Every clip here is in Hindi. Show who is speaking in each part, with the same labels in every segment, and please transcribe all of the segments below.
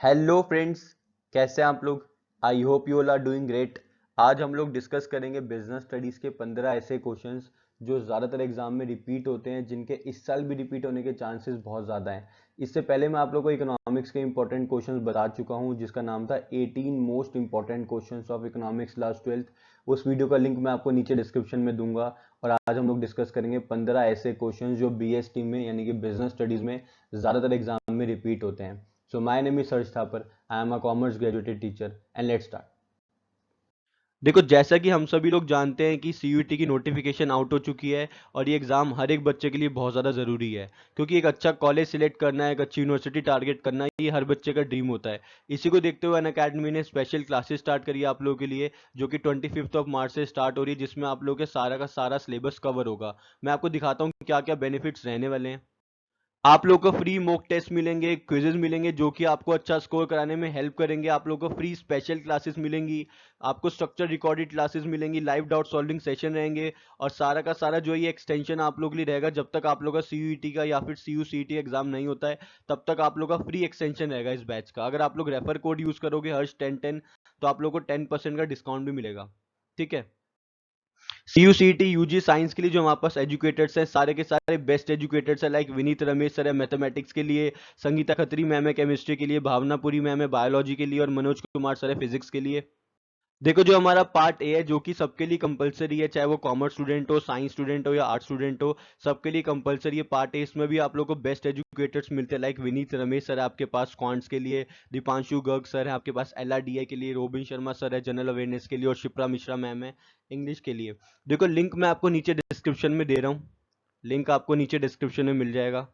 Speaker 1: हेलो फ्रेंड्स, कैसे हैं आप लोग। I hope you all are doing great. आज हम लोग डिस्कस करेंगे बिजनेस स्टडीज के 15 ऐसे क्वेश्चंस जो ज़्यादातर एग्जाम में रिपीट होते हैं, जिनके इस साल भी रिपीट होने के चांसेस बहुत ज़्यादा हैं। इससे पहले मैं आप लोग को इकोनॉमिक्स के इंपॉर्टेंट क्वेश्चंस बता चुका हूं, जिसका नाम था 18 most important questions of economics class 12th। उस वीडियो का लिंक मैं आपको नीचे डिस्क्रिप्शन में दूंगा। और आज हम लोग डिस्कस करेंगे 15 ऐसे क्वेश्चन जो BST में यानी कि बिजनेस स्टडीज में ज़्यादातर एग्जाम में रिपीट होते हैं। So my name is Sarj Thapar. I am a commerce graduated teacher and let's start. देखो, जैसा कि हम सभी लोग जानते हैं कि CUET की नोटिफिकेशन आउट हो चुकी है और ये एग्ज़ाम हर एक बच्चे के लिए बहुत ज़्यादा ज़रूरी है, क्योंकि एक अच्छा कॉलेज सिलेक्ट करना है, एक अच्छी यूनिवर्सिटी टारगेट करना है, ये हर बच्चे का ड्रीम होता है। इसी को देखते हुए अनअकैडमी ने स्पेशल क्लासेस स्टार्ट करी है आप लोगों के लिए, जो कि 25 ऑफ मार्च से स्टार्ट हो रही है, जिसमें आप लोगों के सारा का सारा सिलेबस कवर होगा। मैं आपको दिखाता हूँ क्या क्या बेनिफिट्स रहने वाले हैं। आप लोगों को फ्री मॉक टेस्ट मिलेंगे, क्विजेज मिलेंगे जो कि आपको अच्छा स्कोर कराने में हेल्प करेंगे। आप लोगों को फ्री स्पेशल क्लासेस मिलेंगी, आपको स्ट्रक्चर रिकॉर्डेड क्लासेस मिलेंगी, लाइव डाउट सॉल्विंग सेशन रहेंगे। और सारा का सारा जो ये एक्सटेंशन आप लोगों के लिए रहेगा, जब तक आप लोगों का CUET का या फिर CUCT एग्जाम नहीं होता है, तब तक आप लोगों का फ्री एक्सटेंशन रहेगा इस बैच का। अगर आप लोग रेफर कोड यूज करोगे हर्ष 1010, तो आप लोगों को 10% का डिस्काउंट भी मिलेगा। ठीक है। CUCT UG साइंस के लिए जो हमारे पास एजुकेटर्स हैं, सारे के सारे बेस्ट एजुकेटर्स हैं, लाइक विनीत रमेश सर है मैथमेटिक्स के लिए, संगीता खत्री मैम है केमिस्ट्री के लिए, भावनापुरी मैम है बायोलॉजी के लिए, और मनोज कुमार सर है फिजिक्स के लिए। देखो, जो हमारा पार्ट ए है, जो कि सबके लिए कंपलसरी है, चाहे वो कॉमर्स स्टूडेंट हो, साइंस स्टूडेंट हो या आर्ट स्टूडेंट हो, सबके लिए कंपलसरी है पार्ट ए। इसमें भी आप लोग को बेस्ट एजुकेटर्स मिलते हैं, लाइक विनीत रमेश सर है आपके पास क्वांट्स के लिए, दीपांशु गर्ग सर है आपके पास LRDI के लिए, रोबिन शर्मा सर है जनरल अवेयरनेस के लिए, और शिप्रा मिश्रा मैम है इंग्लिश के लिए। देखो, लिंक मैं आपको नीचे डिस्क्रिप्शन में दे रहा हूँ, लिंक आपको नीचे डिस्क्रिप्शन में मिल जाएगा।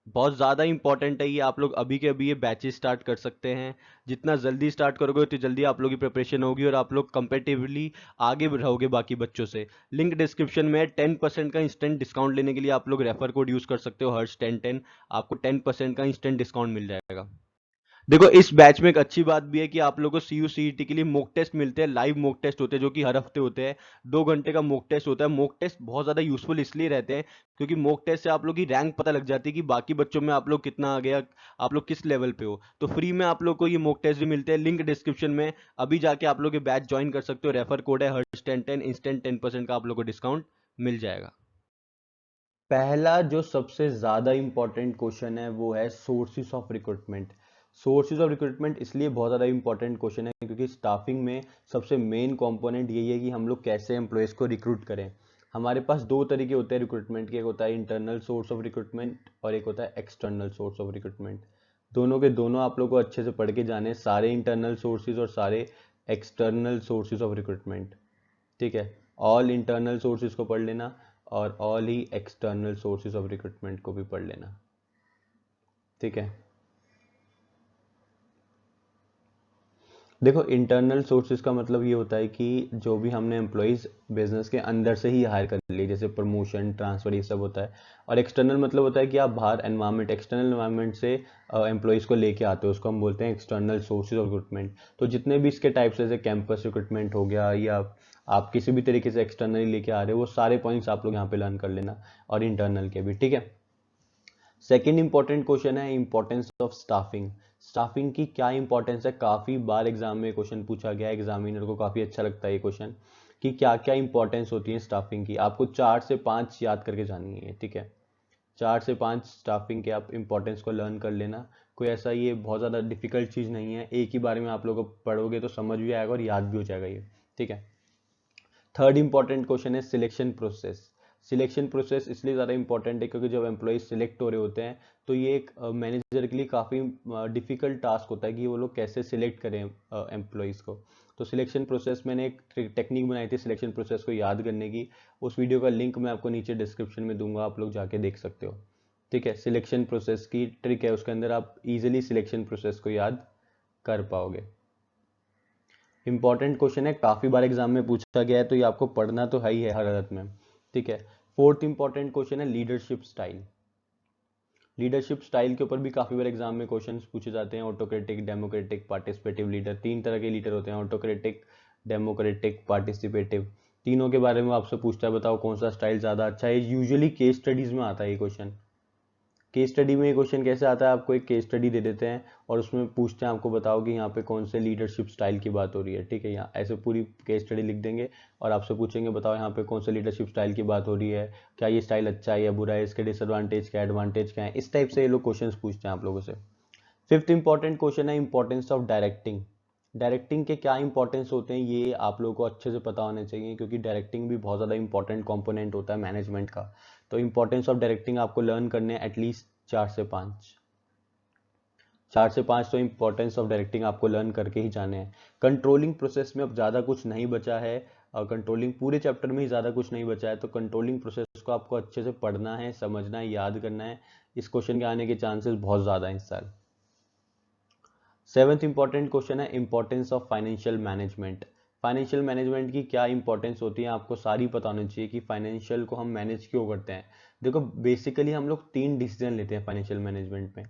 Speaker 1: बहुत ज़्यादा इंपॉर्टेंट है ये, आप लोग अभी के अभी ये बैचेस स्टार्ट कर सकते हैं। जितना जल्दी स्टार्ट करोगे उतनी जल्दी आप लोग की प्रिपरेशन होगी और आप लोग कंपेटिवली आगे रहोगे बाकी बच्चों से। लिंक डिस्क्रिप्शन में 10% का इंस्टेंट डिस्काउंट लेने के लिए आप लोग रेफर कोड यूज़ कर सकते हो, हर्ष 1010। आपको 10% का इंस्टेंट डिस्काउंट मिल जाएगा। देखो, इस बैच में एक अच्छी बात भी है कि आप लोगों को CUCT के लिए मॉक टेस्ट मिलते हैं, लाइव मॉक टेस्ट होते हैं जो कि हर हफ्ते होते हैं। 2 घंटे का मॉक टेस्ट होता है। मॉक टेस्ट बहुत ज़्यादा यूजफुल इसलिए रहते हैं क्योंकि मॉक टेस्ट से आप लोग की रैंक पता लग जाती है कि बाकी बच्चों में आप लोग कितना आ गया, आप लोग किस लेवल पे हो। तो फ्री में आप लोग को ये मॉक टेस्ट भी मिलते हैं। लिंक डिस्क्रिप्शन में, अभी जाके आप लोग के बैच ज्वाइन कर सकते हो। रेफर कोड है हर्ष 1010, इंस्टेंट 10% का आप लोग को डिस्काउंट मिल जाएगा। पहला जो सबसे ज़्यादा इंपॉर्टेंट क्वेश्चन है वो है sources of recruitment. Sources of recruitment इसलिए बहुत ज़्यादा इंपॉर्टेंट क्वेश्चन है क्योंकि स्टाफिंग में सबसे मेन कंपोनेंट यही है कि हम लोग कैसे एम्प्लॉयज़ को रिक्रूट करें। हमारे पास दो तरीके होते हैं रिक्रूटमेंट के, एक होता है इंटरनल सोर्स ऑफ रिक्रूटमेंट और एक होता है एक्सटर्नल सोर्स ऑफ रिक्रूटमेंट। दोनों के दोनों आप लोग को अच्छे से पढ़ के जाने, सारे इंटरनल सोर्सेज और सारे एक्सटर्नल सोर्सेज ऑफ रिक्रूटमेंट। ठीक है। ऑल इंटरनल सोर्सेज को पढ़ लेना और all he external sources of recruitment को भी पढ़ लेना। ठीक है। देखो, इंटरनल सोर्सेज का मतलब ये होता है कि जो भी हमने एम्प्लॉयज़ बिजनेस के अंदर से ही हायर कर लिए, जैसे प्रमोशन, ट्रांसफर, ये सब होता है। और एक्सटर्नल मतलब होता है कि आप बाहर एनवायरनमेंट, एक्सटर्नल एनवायरनमेंट से एम्प्लॉयज़ को लेके आते हो, उसको हम बोलते हैं एक्सटर्नल सोर्सेज ऑफ रिक्रूटमेंट। तो जितने भी इसके टाइप्स, जैसे कैंपस रिक्रूटमेंट हो गया या आप किसी भी तरीके से एक्सटर्नली लेके आ रहे हो, वो सारे पॉइंट्स आप लोग यहाँ पे लर्न कर लेना, और इंटरनल के भी। ठीक है। सेकेंड इंपॉर्टेंट क्वेश्चन है इंपॉर्टेंस ऑफ स्टाफिंग। स्टाफिंग की क्या इंपॉर्टेंस है, काफ़ी बार एग्जाम में क्वेश्चन पूछा गया है, एग्जामिनर को काफ़ी अच्छा लगता है ये क्वेश्चन कि क्या क्या इंपॉर्टेंस होती है स्टाफिंग की। आपको 4 से 5 याद करके जानी है। ठीक है। 4 से 5 स्टाफिंग के आप इंपॉर्टेंस को लर्न कर लेना। कोई ऐसा ये बहुत ज़्यादा डिफिकल्ट चीज़ नहीं है, एक ही बारे में आप लोग को पढ़ोगे तो समझ भी आएगा और याद भी हो जाएगा ये। ठीक है। थर्ड इंपॉर्टेंट क्वेश्चन है सिलेक्शन प्रोसेस। सिलेक्शन प्रोसेस इसलिए ज़्यादा इंपॉर्टेंट है क्योंकि जब एम्प्लॉयज सिलेक्ट हो रहे होते हैं तो ये एक मैनेजर के लिए काफ़ी डिफिकल्ट टास्क होता है कि वो लोग कैसे सिलेक्ट करें एम्प्लॉयज़ को। तो सिलेक्शन प्रोसेस, मैंने एक टेक्निक बनाई थी सिलेक्शन प्रोसेस को याद करने की, उस वीडियो का लिंक मैं आपको नीचे डिस्क्रिप्शन में दूंगा, आप लोग जाके देख सकते हो। ठीक है। सिलेक्शन प्रोसेस की ट्रिक है, उसके अंदर आप इजीली सिलेक्शन प्रोसेस को याद कर पाओगे। इंपॉर्टेंट क्वेश्चन है, काफी बार एग्जाम में पूछा गया है, तो ये आपको पढ़ना तो है ही है हर हालत में। ठीक है। फोर्थ इंपॉर्टेंट क्वेश्चन है लीडरशिप स्टाइल। लीडरशिप स्टाइल के ऊपर भी काफी बार एग्जाम में क्वेश्चंस पूछे जाते हैं। ऑटोक्रेटिक, डेमोक्रेटिक, पार्टिसिपेटिव लीडर, 3 तरह के लीडर होते हैं, ऑटोक्रेटिक, डेमोक्रेटिक, पार्टिसिपेटिव। तीनों के बारे में आपसे पूछता है, बताओ कौन सा स्टाइल ज्यादा अच्छा है। यूजुअली केस स्टडीज में आता है ये क्वेश्चन। केस स्टडी में ये क्वेश्चन कैसे आता है, आपको एक केस स्टडी दे देते हैं और उसमें पूछते हैं आपको बताओ कि यहाँ पे कौन से लीडरशिप स्टाइल की बात हो रही है, ठीक है। यहाँ ऐसे पूरी केस स्टडी लिख देंगे और आपसे पूछेंगे बताओ यहाँ पे कौन से लीडरशिप स्टाइल की बात हो रही है, क्या ये स्टाइल अच्छा है या बुरा है, इसके डिसएडवांटेज क्या एडवांटेज क्या है, इस टाइप से ये लोग क्वेश्चन पूछते हैं आप लोगों से। फिफ्थ इंपॉर्टेंट क्वेश्चन है इंपॉर्टेंस ऑफ डायरेक्टिंग। डायरेक्टिंग के क्या इंपॉर्टेंस होते हैं ये आप लोगों को अच्छे से पता होने चाहिए, क्योंकि डायरेक्टिंग भी बहुत ज़्यादा इंपॉर्टेंट कंपोनेंट होता है मैनेजमेंट का। तो इंपॉर्टेंस ऑफ डायरेक्टिंग आपको लर्न करने एटलीस्ट 4 से 5 तो इंपॉर्टेंस ऑफ डायरेक्टिंग आपको लर्न करके ही जाने हैं। कंट्रोलिंग प्रोसेस में अब ज़्यादा कुछ नहीं बचा है, और कंट्रोलिंग पूरे चैप्टर में ही ज़्यादा कुछ नहीं बचा है, तो कंट्रोलिंग प्रोसेस को आपको अच्छे से पढ़ना है, समझना है, याद करना है। इस क्वेश्चन के आने के चांसेस बहुत ज़्यादा हैं इस साल। सेवंथ इंपॉर्टेंट क्वेश्चन है importance of financial management. Financial management की क्या इंपॉर्टेंस होती है आपको सारी पता होनी चाहिए कि फाइनेंशियल को हम मैनेज क्यों करते हैं। देखो बेसिकली हम लोग 3 डिसीजन लेते हैं फाइनेंशियल मैनेजमेंट में।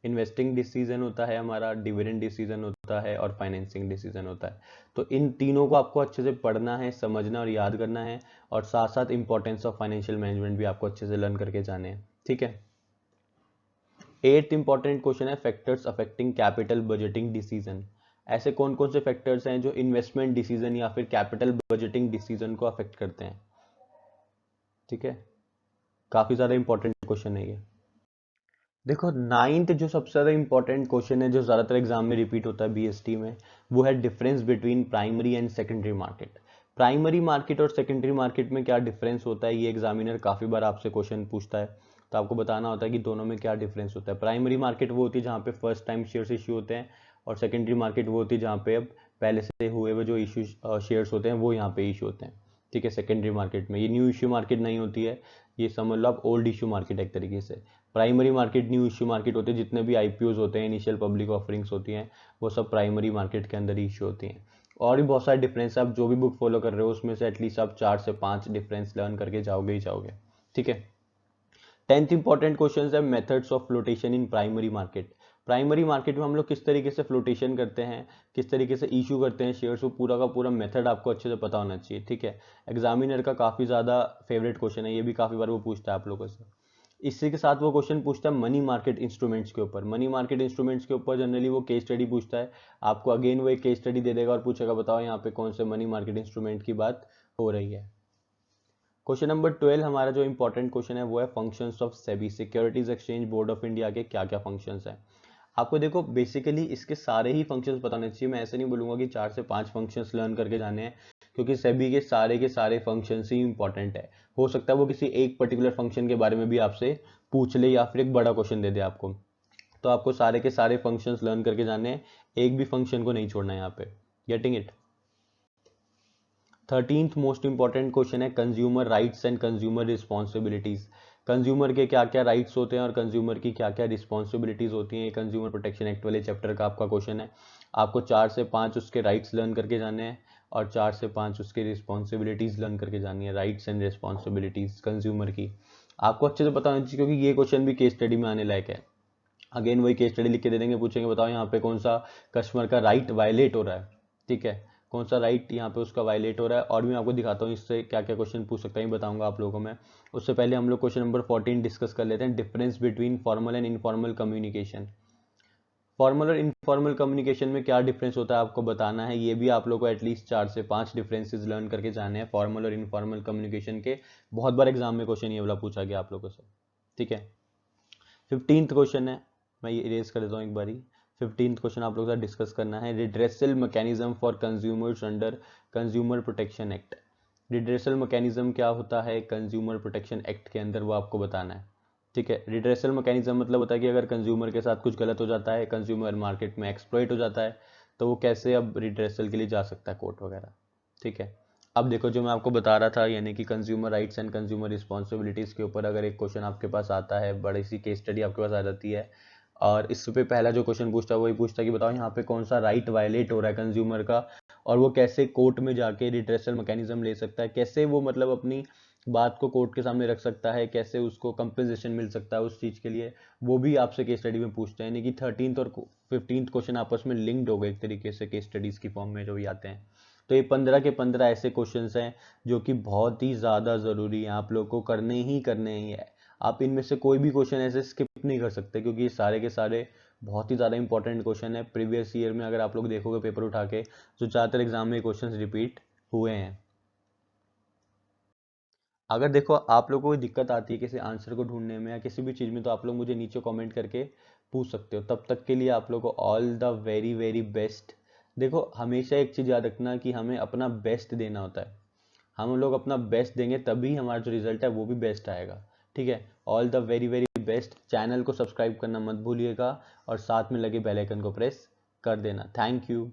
Speaker 1: इन्वेस्टिंग डिसीजन होता है हमारा, डिविडेंड डिसीजन होता है और फाइनेंसिंग डिसीजन होता है। तो इन तीनों को आपको अच्छे से पढ़ना है, समझना और याद करना है, और साथ साथ इंपॉर्टेंस ऑफ फाइनेंशियल मैनेजमेंट भी आपको अच्छे से लर्न करके जाने हैं, ठीक है। एट्थ इंपॉर्टेंट क्वेश्चन है factors affecting capital budgeting decision. ऐसे कौन कौन से फैक्टर्स हैं जो इन्वेस्टमेंट डिसीजन या फिर कैपिटल बजटिंग डिसीजन को अफेक्ट करते हैं, ठीक है। काफी ज्यादा इंपॉर्टेंट क्वेश्चन है ये। देखो नाइन्थ जो सबसे ज़्यादा इंपॉर्टेंट क्वेश्चन है जो ज़्यादातर एग्जाम में रिपीट होता है बीएसटी में, वो है difference between primary and secondary market. Primary market और सेकेंडरी मार्केट में क्या डिफरेंस होता है, ये एग्जामिनर काफ़ी बार आपसे क्वेश्चन पूछता है, तो आपको बताना होता है कि दोनों में क्या डिफरेंस होता है। प्राइमरी मार्केट वो होती है जहाँ पे फर्स्ट टाइम शेयर्स इश्यू होते हैं, और सेकेंडरी मार्केट वो होती है जहाँ पे अब पहले से हुए हुए जो इशू शेयर्स होते हैं वो यहाँ पे इशू होते हैं, ठीक है। सेकेंडरी मार्केट में ये न्यू इश्यू मार्केट नहीं होती है, ये समझ लो आप ओल्ड इश्यू मार्केट एक तरीके से। Primary market new issue market होते हैं, जितने भी आईपीओज होते हैं, इनिशियल पब्लिक ऑफरिंग्स होती हैं, वो सब प्राइमरी मार्केट के अंदर ही इश्यू होती हैं। और भी बहुत सारे डिफरेंस आप जो भी बुक फॉलो कर रहे हो उसमें से एटलीस्ट आप 4 से 5 डिफरेंस लर्न करके जाओगे ही जाओगे, ठीक है। 10th इंपॉर्टेंट क्वेश्चन है methods of flotation in primary market. Primary market में हम लोग किस तरीके से फ्लोटेशन करते हैं, किस तरीके से इशू करते हैं शेयर्स, वो पूरा का पूरा मेथड आपको अच्छे से पता होना चाहिए, ठीक है। एग्जामिनर का काफ़ी ज़्यादा फेवरेट क्वेश्चन है, ये भी काफ़ी बार वो पूछता है आप लोगों से। इसी के साथ वो क्वेश्चन पूछता है मनी मार्केट इंस्ट्रूमेंट्स के ऊपर। मनी मार्केट इंस्ट्रूमेंट्स के ऊपर जनरली वो केस स्टडी पूछता है आपको, अगेन वो एक केस स्टडी दे देगा और पूछेगा बताओ यहाँ पे कौन से मनी मार्केट इंस्ट्रूमेंट की बात हो रही है। क्वेश्चन नंबर 12 हमारा जो इंपॉर्टेंट क्वेश्चन है वो है functions of SEBI, securities exchange board of India के क्या क्या फंक्शंस हैं। आपको देखो बेसिकली इसके सारे ही फंक्शंस बताने चाहिए, मैं ऐसे नहीं बोलूंगा कि 4 से 5 फंक्शंस लर्न करके जाने हैं, क्योंकि सेबी के सारे फंक्शंस ही इंपॉर्टेंट है। हो सकता है वो किसी एक पर्टिकुलर फंक्शन के बारे में भी आपसे पूछ ले या फिर एक बड़ा क्वेश्चन दे दे आपको, तो आपको सारे के सारे फंक्शंस लर्न करके जाने हैं, एक भी फंक्शन को नहीं छोड़ना है यहाँ पे। Getting it. 13th most important question है consumer rights and consumer responsibilities. Consumer के क्या क्या राइट्स होते हैं और कंज्यूमर की क्या क्या रिस्पॉन्सिबिलिटीज होती हैं, ये कंज्यूमर प्रोटेक्शन एक्ट वाले चैप्टर का आपका क्वेश्चन है। आपको 4 से 5 उसके राइट्स लर्न करके जाने हैं और 4 से 5 उसके रिस्पॉन्सिबिलिटीज लर्न करके जानी है, राइट्स एंड रिस्पॉन्सिबिलिटीज कंज्यूमर की। आपको अच्छे से पता होना चाहिए क्योंकि ये क्वेश्चन भी केस स्टडी में आने लायक है। अगेन वही केस स्टडी लिख के दे देंगे, पूछेंगे बताओ यहाँ पे कौन सा कस्टमर का राइट वायलेट हो रहा है, ठीक है, कौन सा राइट यहाँ पे उसका वायलेट हो रहा है। और भी मैं आपको दिखाता हूँ इससे क्या क्या क्वेश्चन पूछ सकता है, बताऊंगा आप लोगों को मैं। उससे पहले हम लोग क्वेश्चन नंबर 14 डिस्कस कर लेते हैं, difference between formal and informal communication. Formal और इनफॉर्मल कम्युनिकेशन में क्या डिफरेंस होता है आपको बताना है, ये भी आप लोग को एटलीस्ट 4 से 5 डिफरेंसेस लर्न करके जाने हैं फॉर्मल और इनफॉर्मल कम्युनिकेशन के। बहुत बार एग्जाम में क्वेश्चन ये वाला पूछा गया आप लोगों से, ठीक है। 15th क्वेश्चन है, मैं ये इरेज कर देता हूँ एक बारी। 15th क्वेश्चन आप लोग के साथ डिस्कस करना है, redressal mechanism for consumers under consumer protection act. Redressal mechanism क्या होता है कंज्यूमर प्रोटेक्शन एक्ट के अंदर, वो आपको बताना है, ठीक है। रिड्रेसल मैकेनिज्म मतलब होता है कि अगर कंज्यूमर के साथ कुछ गलत हो जाता है, कंज्यूमर मार्केट में एक्सप्लॉइट हो जाता है, तो वो कैसे अब रिड्रेसल के लिए जा सकता है कोर्ट वगैरह, ठीक है। अब देखो जो मैं आपको बता रहा था, यानी कि consumer rights and consumer responsibilities के ऊपर अगर एक क्वेश्चन आपके पास आता है, बड़ी सी केस स्टडी आपके पास आ जाती है, और इस पे पहला जो क्वेश्चन पूछता है वही पूछता है कि बताओ यहाँ पे कौन सा राइट वायलेट हो रहा है कंज्यूमर का, और वो कैसे कोर्ट में जाके रिड्रेसल मैकेनिज्म ले सकता है, कैसे वो मतलब अपनी बात को कोर्ट के सामने रख सकता है, कैसे उसको कंपेंसेशन मिल सकता है उस चीज़ के लिए, वो भी आपसे केस स्टडी में पूछते हैं। यानी कि 13th और 15th क्वेश्चन आपस में लिंक्ड हो गए एक तरीके से केस स्टडीज़ की फॉर्म में जो भी आते हैं। तो ये 15 के 15 ऐसे क्वेश्चंस हैं जो कि बहुत ही ज़्यादा ज़रूरी है, आप लोग को करने ही करने ही है। आप इनमें से कोई भी क्वेश्चन ऐसे स्किप नहीं कर सकते, क्योंकि ये सारे के सारे बहुत ही ज़्यादा इंपॉर्टेंट क्वेश्चन है। प्रीवियस ईयर में अगर आप लोग देखोगे पेपर उठा के, तो ज़्यादातर एग्जाम में क्वेश्चन रिपीट हुए हैं। अगर देखो आप लोगों को कोई दिक्कत आती है किसी आंसर को ढूंढने में या किसी भी चीज़ में, तो आप लोग मुझे नीचे कमेंट करके पूछ सकते हो। तब तक के लिए आप लोगों को all the very very best. देखो हमेशा एक चीज़ याद रखना कि हमें अपना बेस्ट देना होता है। हम लोग अपना बेस्ट देंगे तभी हमारा जो रिजल्ट है वो भी बेस्ट आएगा। ठीक है, all the very very best. Channel को सब्सक्राइब करना मत भूलिएगा और साथ में लगे बेल आइकन को प्रेस कर देना। Thank you.